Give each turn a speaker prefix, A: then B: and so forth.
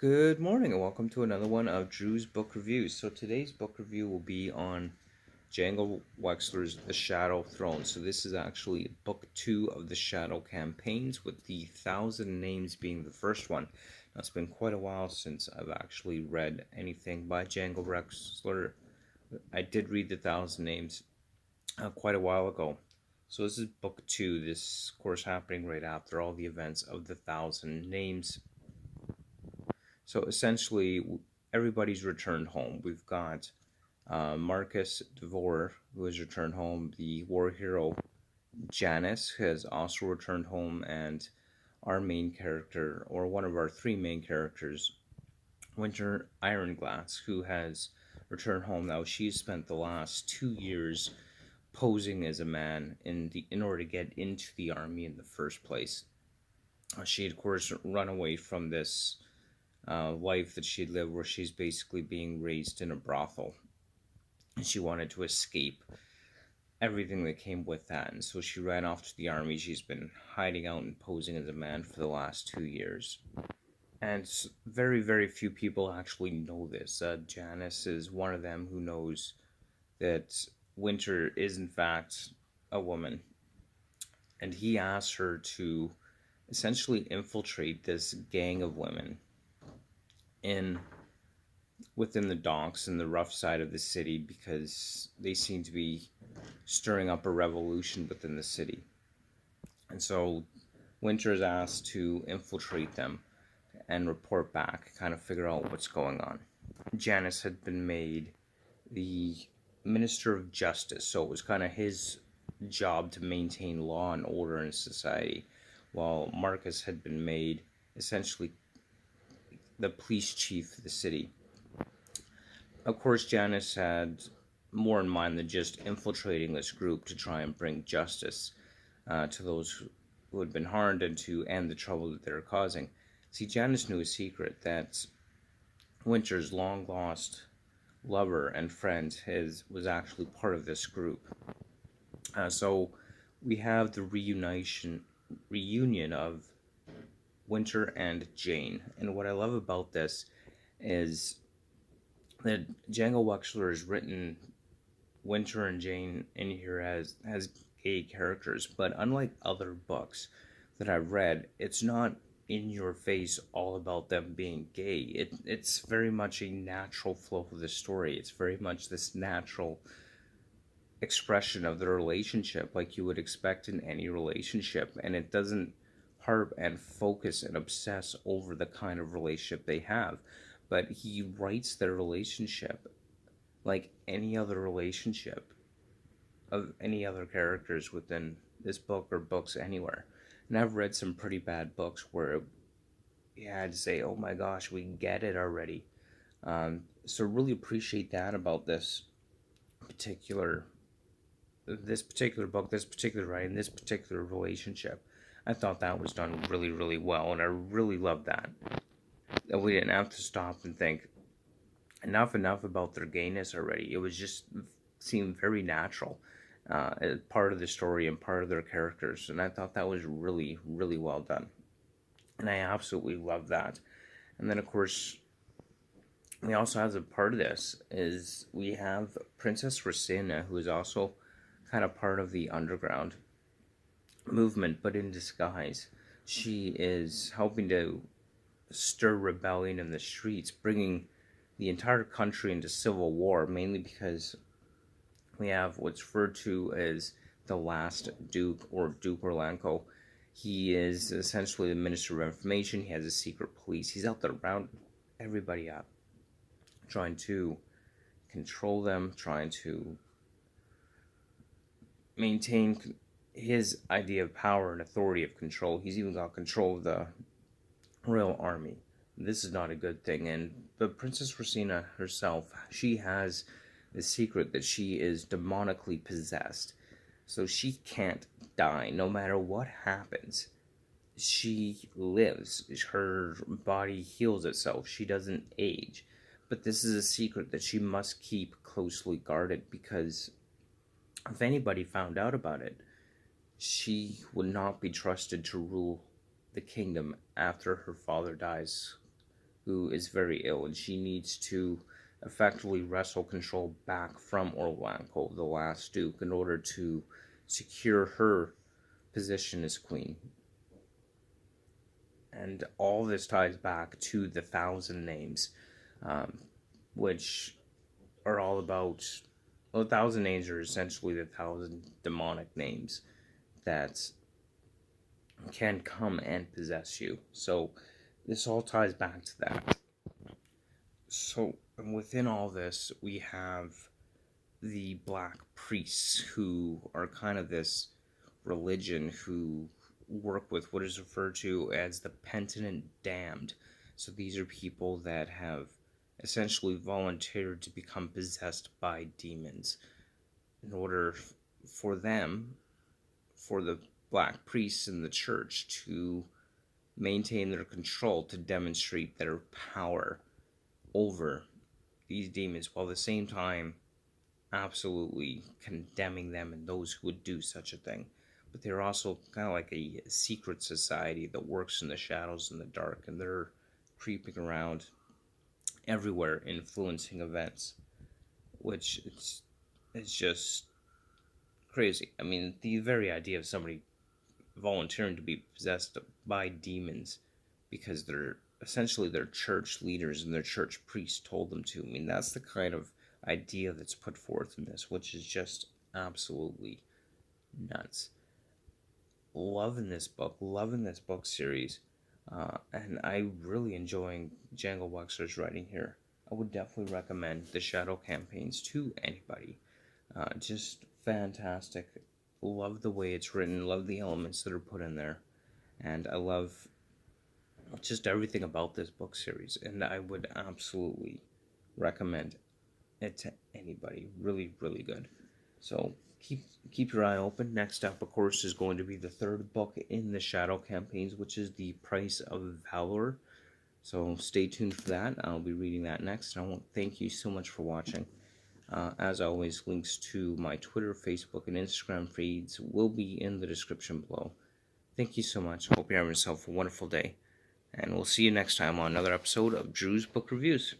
A: Good morning and welcome to another one of Drew's book reviews. So today's book review will be on Django Wexler's The Shadow Throne. So this is actually book 2 of the Shadow campaigns, with the Thousand Names being the first one. Now it's been quite a while since I've actually read anything by Django Wexler. I did read the Thousand Names quite a while ago. So this is book 2, this course happening right after all the events of the Thousand Names. So essentially, everybody's returned home. We've got Marcus DeVore, who has returned home. The war hero Janice has also returned home, and our main character, or one of our three main characters, Winter Ironglass, who has returned home. Now she's spent the last 2 years posing as a man in order to get into the army in the first place. She had, of course, run away from this life that she'd lived, where she's basically being raised in a brothel. And she wanted to escape everything that came with that. And so she ran off to the army. She's been hiding out and posing as a man for the last 2 years. And very, very few people actually know this. Janice is one of them who knows that Winter is, in fact, a woman. And he asks her to essentially infiltrate this gang of women in within the docks and the rough side of the city, because they seem to be stirring up a revolution within the city. And so Winter is asked to infiltrate them and report back, kind of figure out what's going on. Janice had been made the Minister of Justice, so it was kind of his job to maintain law and order in society, while Marcus had been made essentially the police chief of the city. Of course, Janice had more in mind than just infiltrating this group to try and bring justice to those who had been harmed and to end the trouble that they were causing. See, Janice knew a secret that Winter's long lost lover and friend was actually part of this group. So we have the reunion of Winter and Jane. And what I love about this is that Django Wexler has written Winter and Jane in here as gay characters, but unlike other books that I've read, it's not in your face all about them being gay. It's very much a natural flow of the story. It's very much this natural expression of the relationship, like you would expect in any relationship, and it doesn't harp and focus and obsess over the kind of relationship they have, but he writes their relationship like any other relationship of any other characters within this book or books anywhere. And I've read some pretty bad books where you had to say, oh my gosh, we get it already. So really appreciate that about particular this particular book, this particular writing, this particular relationship. I thought that was done really, really well, and I really loved that. That we didn't have to stop and think, enough about their gayness already. It was just seemed very natural, as part of the story and part of their characters, and I thought that was really, really well done. And I absolutely love that. And then, of course, we also have, a part of this is we have Princess Rosina, who is also kind of part of the underground movement, but in disguise. She is helping to stir rebellion in the streets, bringing the entire country into civil war, mainly because we have what's referred to as the last Duke, or Duke Orlanco. He is essentially the Minister of Information. He has a secret police. He's out there rounding everybody up, trying to control them, trying to maintain his idea of power and authority of control. He's even got control of the royal army. This is not a good thing. But Princess Rosina herself, she has the secret that she is demonically possessed. So she can't die. No matter what happens, she lives. Her body heals itself. She doesn't age. But this is a secret that she must keep closely guarded, because if anybody found out about it, she would not be trusted to rule the kingdom after her father dies who is very ill, and she needs to effectively wrestle control back from Orlampo, the last duke, in order to secure her position as queen. And all this ties back to the Thousand Names, which are all about. Well, the Thousand Names are essentially the thousand demonic names that can come and possess you. So this all ties back to that. So within all this, we have the black priests, who are kind of this religion who work with what is referred to as the penitent damned. So these are people that have essentially volunteered to become possessed by demons in order for them, for the black priests in the church, to maintain their control, to demonstrate their power over these demons, while at the same time absolutely condemning them and those who would do such a thing. But they're also kind of like a secret society that works in the shadows, in the dark, and they're creeping around everywhere, influencing events, which it's just crazy. I mean, the very idea of somebody volunteering to be possessed by demons because they're essentially their church leaders and their church priests told them to. I mean, that's the kind of idea that's put forth in this, which is just absolutely nuts. Loving this book series, and I really enjoying Django Wexler's writing here. I would definitely recommend the Shadow Campaigns to anybody. Just fantastic. Love the way it's written, love the elements that are put in there, and I love just everything about this book series, and I would absolutely recommend it to anybody. Really, really good. So keep your eye open. Next up, of course, is going to be the third book in the Shadow Campaigns, which is The Price of Valor. So stay tuned for that. I'll be reading that next. And I want to thank you so much for watching. As always, links to my Twitter, Facebook, and Instagram feeds will be in the description below. Thank you so much. Hope you're having yourself a wonderful day. And we'll see you next time on another episode of Drew's Book Reviews.